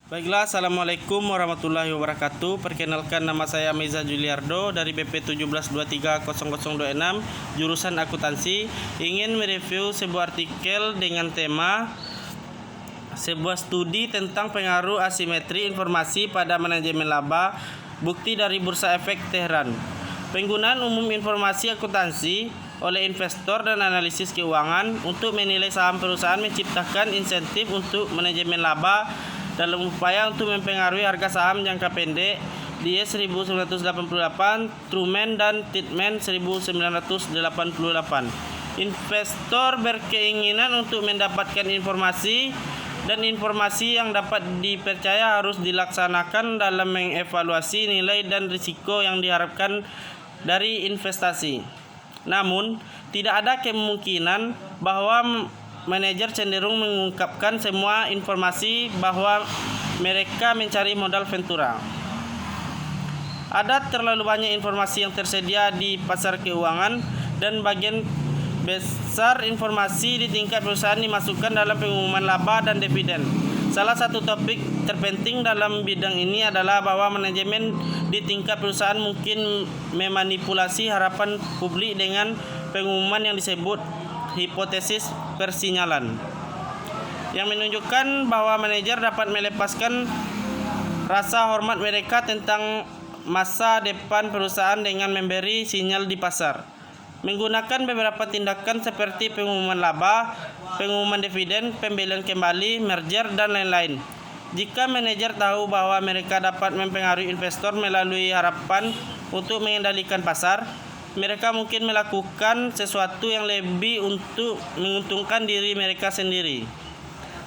Baiklah, Assalamualaikum warahmatullahi wabarakatuh. Perkenalkan, nama saya Meza Juliardo dari BP 17230026 jurusan akuntansi. Ingin mereview sebuah artikel dengan tema sebuah studi tentang pengaruh asimetri informasi pada manajemen laba, bukti dari Bursa Efek Tehran. Penggunaan umum informasi akuntansi oleh investor dan analisis keuangan untuk menilai saham perusahaan menciptakan insentif untuk manajemen laba dalam upaya untuk mempengaruhi harga saham jangka pendek. DS 1988, Truman dan Titman 1988. Investor berkeinginan untuk mendapatkan informasi, dan informasi yang dapat dipercaya harus dilaksanakan dalam mengevaluasi nilai dan risiko yang diharapkan dari investasi. Namun, tidak ada kemungkinan bahwa manajer cenderung mengungkapkan semua informasi bahwa mereka mencari modal ventura. Ada terlalu banyak informasi yang tersedia di pasar keuangan, dan bagian besar informasi di tingkat perusahaan dimasukkan dalam pengumuman laba dan dividen. Salah satu topik terpenting dalam bidang ini adalah bahwa manajemen di tingkat perusahaan mungkin memanipulasi harapan publik dengan pengumuman yang disebut hipotesis persinyalan, yang menunjukkan bahwa manajer dapat melepaskan rasa hormat mereka tentang masa depan perusahaan dengan memberi sinyal di pasar, menggunakan beberapa tindakan seperti pengumuman laba, pengumuman dividen, pembelian kembali, merger, dan lain-lain. Jika manajer tahu bahwa mereka dapat mempengaruhi investor melalui harapan untuk mengendalikan pasar, mereka mungkin melakukan sesuatu yang lebih untuk menguntungkan diri mereka sendiri.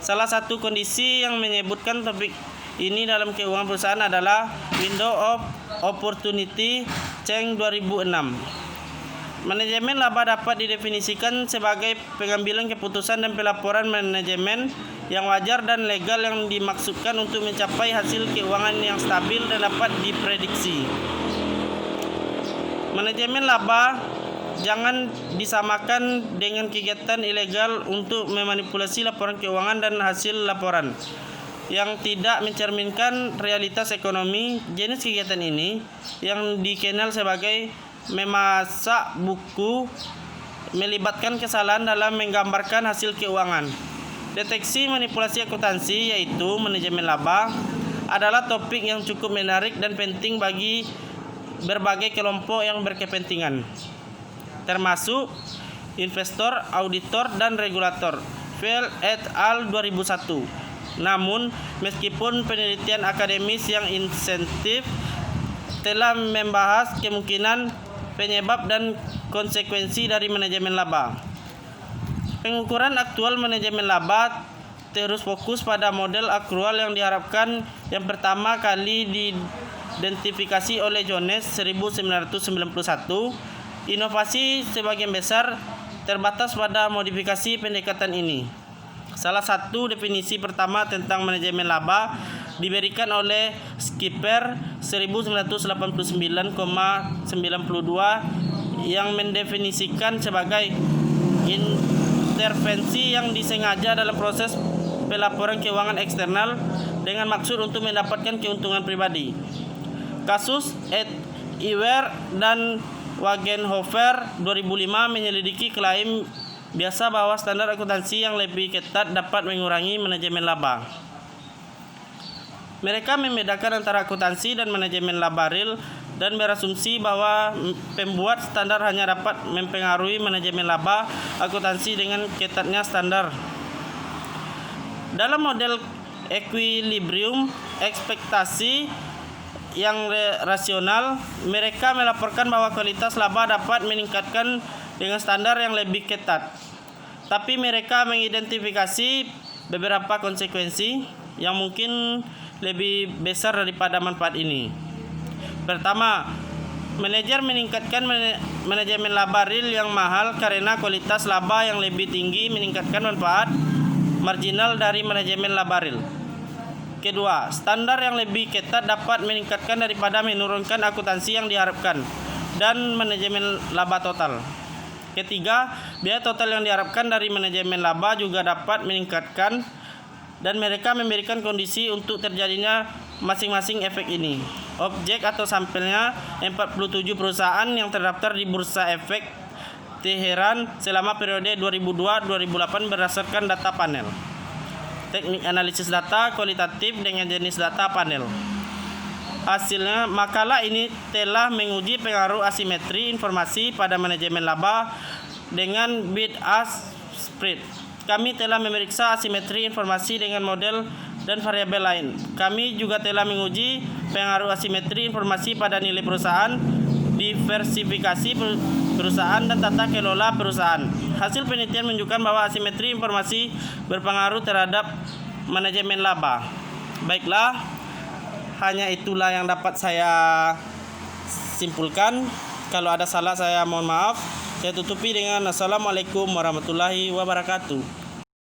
Salah satu kondisi yang menyebutkan topik ini dalam keuangan perusahaan adalah Window of Opportunity Cheng 2006. Manajemen laba dapat didefinisikan sebagai pengambilan keputusan dan pelaporan manajemen yang wajar dan legal yang dimaksudkan untuk mencapai hasil keuangan yang stabil dan dapat diprediksi. Manajemen laba jangan disamakan dengan kegiatan ilegal untuk memanipulasi laporan keuangan dan hasil laporan yang tidak mencerminkan realitas ekonomi. Jenis kegiatan ini, yang dikenal sebagai memasak buku, melibatkan kesalahan dalam menggambarkan hasil keuangan. Deteksi manipulasi akuntansi, yaitu manajemen laba, adalah topik yang cukup menarik dan penting bagi berbagai kelompok yang berkepentingan, termasuk investor, auditor, dan regulator. Fell et al. 2001. Namun, meskipun penelitian akademis yang insentif telah membahas kemungkinan, penyebab, dan konsekuensi dari manajemen laba, pengukuran aktual manajemen laba terus fokus pada model akrual yang diharapkan yang pertama kali diidentifikasi oleh Jones 1991. Inovasi sebagian besar terbatas pada modifikasi pendekatan ini. Salah satu definisi pertama tentang manajemen laba diberikan oleh Skipper 1989,92 yang mendefinisikan sebagai intervensi yang disengaja dalam proses pelaporan keuangan eksternal dengan maksud untuk mendapatkan keuntungan pribadi. Kasus Ed Iwer dan Wagenhofer 2005 menyelidiki klaim biasa bahwa standar akuntansi yang lebih ketat dapat mengurangi manajemen laba. Mereka membedakan antara akuntansi dan manajemen laba real dan berasumsi bahwa pembuat standar hanya dapat mempengaruhi manajemen laba akuntansi dengan ketatnya standar. Dalam model equilibrium ekspektasi yang rasional, mereka melaporkan bahwa kualitas laba dapat meningkatkan dengan standar yang lebih ketat. Tapi mereka mengidentifikasi beberapa konsekuensi yang mungkin lebih besar daripada manfaat ini. Pertama, manajer meningkatkan manajemen laba real yang mahal karena kualitas laba yang lebih tinggi meningkatkan manfaat marginal dari manajemen laba real. Kedua, standar yang lebih ketat dapat meningkatkan daripada menurunkan akuntansi yang diharapkan dan manajemen laba total. Ketiga, biaya total yang diharapkan dari manajemen laba juga dapat meningkatkan dan mereka memberikan kondisi untuk terjadinya masing-masing efek ini. Objek atau sampelnya 47 perusahaan yang terdaftar di Bursa Efek Teheran selama periode 2002-2008 berdasarkan data panel. Teknik analisis data kualitatif dengan jenis data panel. Hasilnya, makalah ini telah menguji pengaruh asimetri informasi pada manajemen laba dengan bid-ask spread. Kami telah memeriksa asimetri informasi dengan model dan variabel lain. Kami juga telah menguji pengaruh asimetri informasi pada nilai perusahaan, diversifikasi perusahaan, dan tata kelola perusahaan. Hasil penelitian menunjukkan bahwa asimetri informasi berpengaruh terhadap manajemen laba. Baiklah, hanya itulah yang dapat saya simpulkan. Kalau ada salah saya mohon maaf. Saya tutupi dengan Assalamualaikum warahmatullahi wabarakatuh.